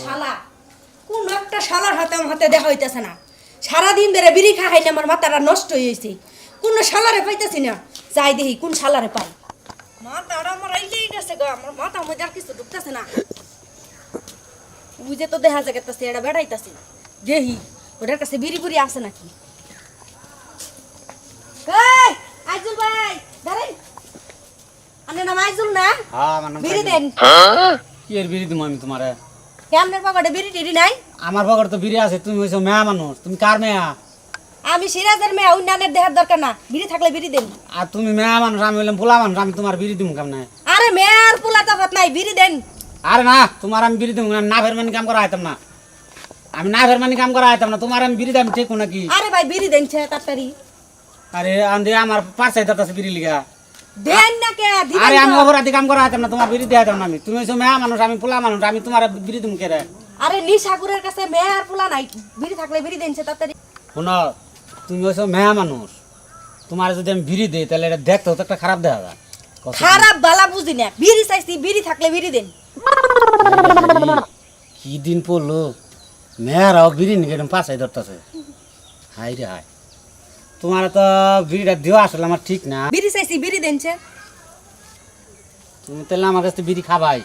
শালা কোন একটা শালার হাতে আমার হাতে দেখা হইতেছে না। সারাদিন ধরে বিড়ি খাই না আমার মাথাটা নষ্ট হয়ে গেছে। কোন শালারে পাইতেছি না, যাই দেখি কোন শালারে পাই। মাথাটা আমার আইলেই গেছে গো, আমার মাথা মধ্যে আর কিছু ঢুকতেছে না। বুঝে তো দেখা যাইতেছে এটা বেড়াইতেছে, দেখি ওটার কাছে বিড়ি বুড়ি আছে নাকি। এই আইজুল ভাই দাঁড়াই, আনে নাম আইজুল না? হ্যাঁ আমার নাম বিড়ি দেন। কি এর বিড়ি দিমু আমি তোমারে? কেমনের পকেটে বিড়ি টিড়ি নাই? আমার পকেটে তো বিড়ি আছে। তুমি হইছো মেয়া মানুষ, তুমি কার মেয়া? আমি সিরাজের মেয়ে, অন্যান্যের দেহার দরকার না, বিড়ি থাকলে বিড়ি দেন। আর তুমি মেয়া মানুষ, আমি হইলাম পোলা মানুষ, আমি তোমার বিড়ি দিমু কেমনে? আরে মেয়ে আর পোলা তফাৎ নাই, বিড়ি দেন। আরে না, তোমার আমি বিড়ি দিমু না, ফেরমানি কাম করা আইতাম না। আমি না ফেরমানি কাম করা আইতাম না, তোমার আমি বিড়ি দাম ঠিক নাকি? আরে ভাই বিড়ি দেন তাড়াতাড়ি। আরে আন্দে আমার পাঁচটাই দাঁত বিড়ি লিগা দেন না কে দিবেন? আরে আমি অপরাধী কাম করা আইতাম না, তোমার বিড়ি দিয়ে আইতাম না আমি। তুমি হইছো মেয়া মানুষ, আমি পোলা মানুষ, আমি তোমার বিড়ি দিমু কে রে? আরে নিশাগুরের কাছে মেয়ে আর পোলা নাই, বিড়ি থাকলে বিড়ি দেন তাড়াতাড়ি। শোনো, তুমি হইছো মেয়া মানুষ, তোমার যদি আমি বিড়ি দিই তাহলে এটা দেখতে তো একটা খারাপ দেখা যায়। খারাপ বালা বুঝি না, বিড়ি চাইছি, বিড়ি থাকলে বিড়ি দেন। কি দিন পড়লো, মেয়েরাও বিড়ি নিয়ে পাশাই ধরতেছে। হাই রে হাই, তোমার তো বিড়িটা দেওয়া আসলে আমার ঠিক না। বিড়ি চাইছি, বিড়ি দেন। তুমি তাহলে আমার কাছে বিড়ি খাবাই?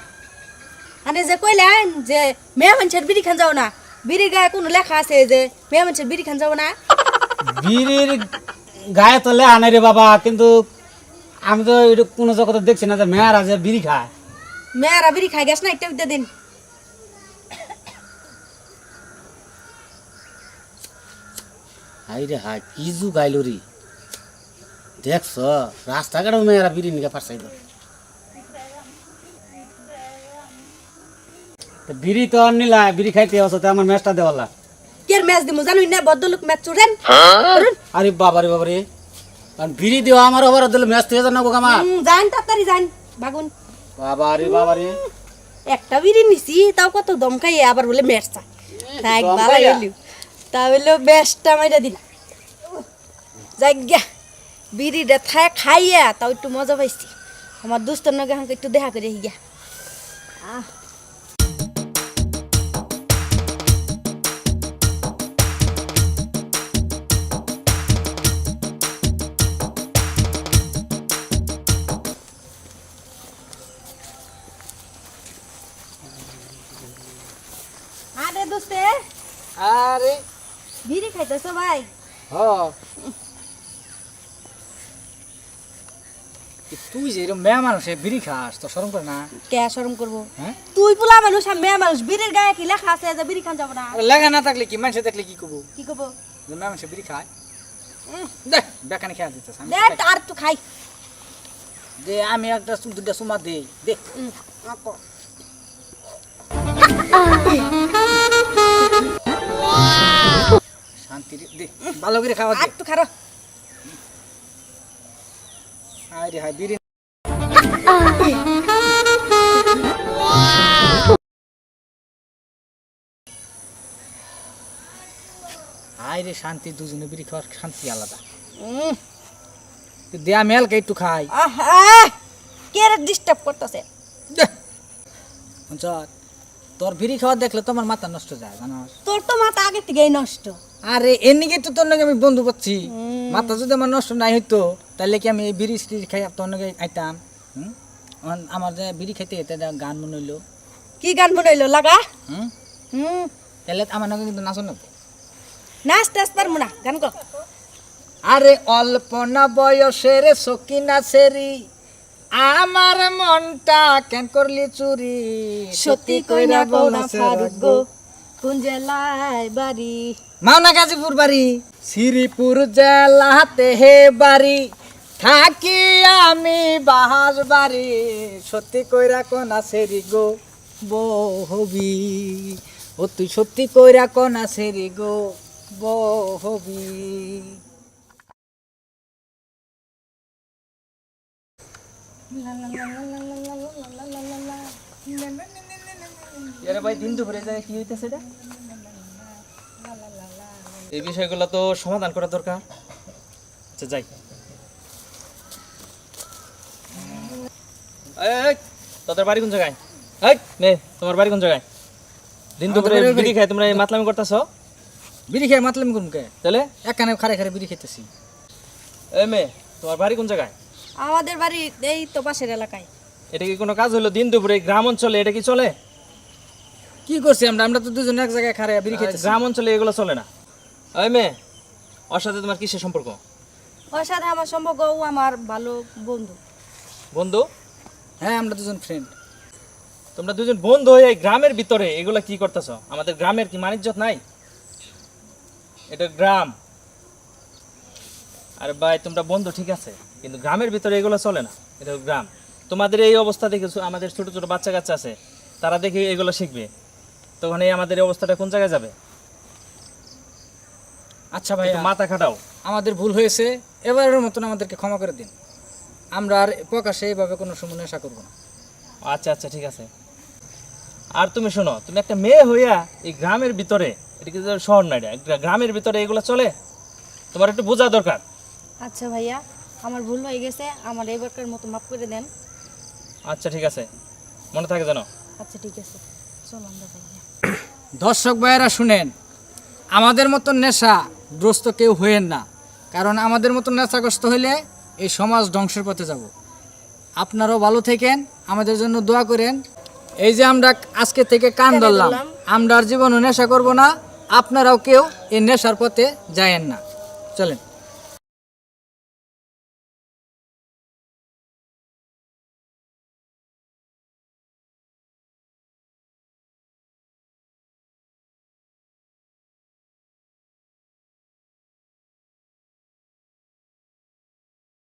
আরে যে কইলেন যে মেয়ে মানুষের বিড়ি খান যাও না, বিড়ির গায়ে কোনো লেখা আছে যে মেয়ে মানুষের বিড়ি খান যাও না? বিড়ির গায়ে তো লেখা নাই রে বাবা, কিন্তু আমি তো এটা কোনো জগতে দেখছি না যে মেয়েরা যে বিড়ি খায়। মেয়েরা বিড়ি খাই গেছ না, একটা দিন। হাই রে হাই, কি যুগ আইলো রে, দেখছ রাস্তাঘাটে মেয়েরা বিড়ি নিয়ে পারছাই। বিড়ি তো আর নিলা, বিড়ি খাইতে আসতে আমার ম্যাচটা দেওয়ালা। কে ম্যাচ দিমু জানুই না, বদলুক ম্যাচ চুরেন। আরে বাবারে বাবারে, কারণ বিড়ি দেওয়া আমার আবার দিলে ম্যাচ থেকে জানা গোগামা। যান তাড়াতাড়ি যান, বাগুন। বাবারে বাবারে, একটা বিড়ি নিছি তাও কত দম খাইয়ে আবার বলে ম্যাচ চাই। তাই ভালো গেলি তাহলে ম্যাচটা মাইরা দিন। যাই গিয়া বিড়িটা খাইয়া তাও একটু মজা পাইছি। আমার দুস্তর নগে হাঁকে একটু দেখা করে গিয়া। আরে দোস্তে, আরে বিড়ি খাইতেছো ভাই? হ্যাঁ, তুই যে এরকম মেয়ে মানুষ বিড়ি খাস তো শরম করে না? কে শরম করবো? হ্যাঁ, তুই পোলা মানুষ আর মেয়ে মানুষ, বিড়ির গায়ে কি লেখা আছে যে বিড়ি খান যাবো না? আরে লেখা না থাকলে কি মানুষ দেখলে কি করবো? কি করবো? যে মেয়ে মানুষ বিড়ি খায়, দেখ বেকানি খেয়া দিতেছ। দেখ আর তো খাই। যে আমি একটা দুটা সুমা দেই, দেখ শান্তি দে, ভালো করে খাওয়া আর দে। তো খারো। আরে হাই বিড়ি আরে শান্তি, দুজনে বিড়ি খাওয়ার শান্তি আলাদা। দে আমি হালকা একটু খাই। কে রে ডিস্টার্ব করতেছে? তোর বিড়ি খাওয়া দেখলে তোমার মাথা নষ্ট যায় জানোস? তোর তো মাথা আগে থেকেই নষ্ট। আরে এমনি তো তোর নাকি আমি বন্ধু করছি, মাথা যদি আমার নষ্ট নাই হইতো তাহলে কি আমি এই বিড়ি সিড়ি খাই তোর নাকি আইতাম? আমার যে বিড়ি খাইতে এটা গান মনে হইলো। কি গান বনাইলো লাগা? তাহলে আমার নাকি কিন্তু নাচো না। নাচ টাচ পারবো না, গান কর। আরে অল্প না বয়সের সকিনা সেরি, আমার মনটা কেন করলি চুরি, সত্যি কইরা কও না ফারুক গো, কোন জেলায় বাড়ি? মাওনা গাজীপুর বাড়ি, শ্রীপুর জেলাতে হে বাড়ি, থাকি আমি বাহার বাড়ি, সত্যি কইরা কোনা সেরি গো বহবি, ও তুই সত্যি কইরা কোনা সেরি গো বহবি। আরে ভাই দিন দুপুরে যায় কি হইতেছে এটা? এই বিষয়গুলো তো সমাধান করা দরকার। আচ্ছা যাই। এই তোদের বাড়ি কোন জায়গায়? এই নে, তোমার বাড়ি কোন জায়গায়? দিন দুপুরে আমাদের বিড়ি খাই তোমরা এই মাতলামি করতেছো? বিড়ি খেয়ে মাতলাম করুন কে তাহলে একখানে খারে খারে বিড়ি খেতেছি। এই মেয়ে, তোমার বাড়ি কোন জায়গায়? আমাদের বাড়ি এই তো পাশের এলাকায়। এটা কি কোনো কাজ হলো দিন দুপুরে গ্রাম অঞ্চলে? এটা কি চলে? কি করছি আমরা? আমরা তো দুজন এক জায়গায় খারে বিড়ি খেতেছি। গ্রাম অঞ্চলে এগুলো চলে না। এই মেয়ে, ওর সাথে তোমার কিসের সম্পর্ক? ওর সাথে আমার সম্পর্ক, ও আমার ভালো বন্ধু। বন্ধু? হ্যাঁ, আমরা দুজন ফ্রেন্ড। তোমরা দুজন বন্ধু হয়ে এই গ্রামের ভিতরে এগুলো কি করতেছো? আমাদের গ্রামের কি মানিজ্যত নাই? এটা গ্রাম। আরে ভাই, তোমরা বন্ধু ঠিক আছে, কিন্তু গ্রামের ভিতরে এগুলো চলে না। এটা গ্রাম। তোমাদের এই অবস্থা দেখে আমাদের ছোট ছোট বাচ্চা কাচ্চা আছে, তারা দেখে এগুলো শিখবে, তখন এই আমাদের এই অবস্থাটা কোন জায়গায় যাবে? আচ্ছা ভাই, একটু মাথা খাটাও। আমাদের ভুল হয়েছে, এবারের মতন আমাদেরকে ক্ষমা করে দিন। আমরা আর প্রকাশ্যে এইভাবে কোনো সময় নেশা করবো না। আচ্ছা আচ্ছা, ঠিক আছে। আর তুমি শোনো, তুমি একটা মেয়ে হইয়া এই গ্রামের ভিতরে, এটা কি শহর না, এটা গ্রামের ভিতরে এগুলো চলে? তোমার একটু বোঝা দরকার। আচ্ছা ভাইয়া, আমার ভুল হয়ে গেছে, আমার এবারকার মতো মাফ করে দেন। আচ্ছা ঠিক আছে, মনে থাকে জানো। আচ্ছা ঠিক আছে, চলো আমরা ভাইয়া। দর্শক ভাইয়েরা শুনেন, আমাদের মতন নেশাগ্রস্ত কেউ হইেন না, কারণ আমাদের মতন নেশাগ্রস্ত হইলে এই সমাজ ধ্বংসের পথে যাব। আপনারাও ভালো থাকেন, আমাদের জন্য দোয়া করেন। এই যে আমরা আজকে থেকে কান ধরলাম, আমরা আর জীবনে নেশা করব না, আপনারাও কেউ এই নেশার পথে যায়েন না। চলেন।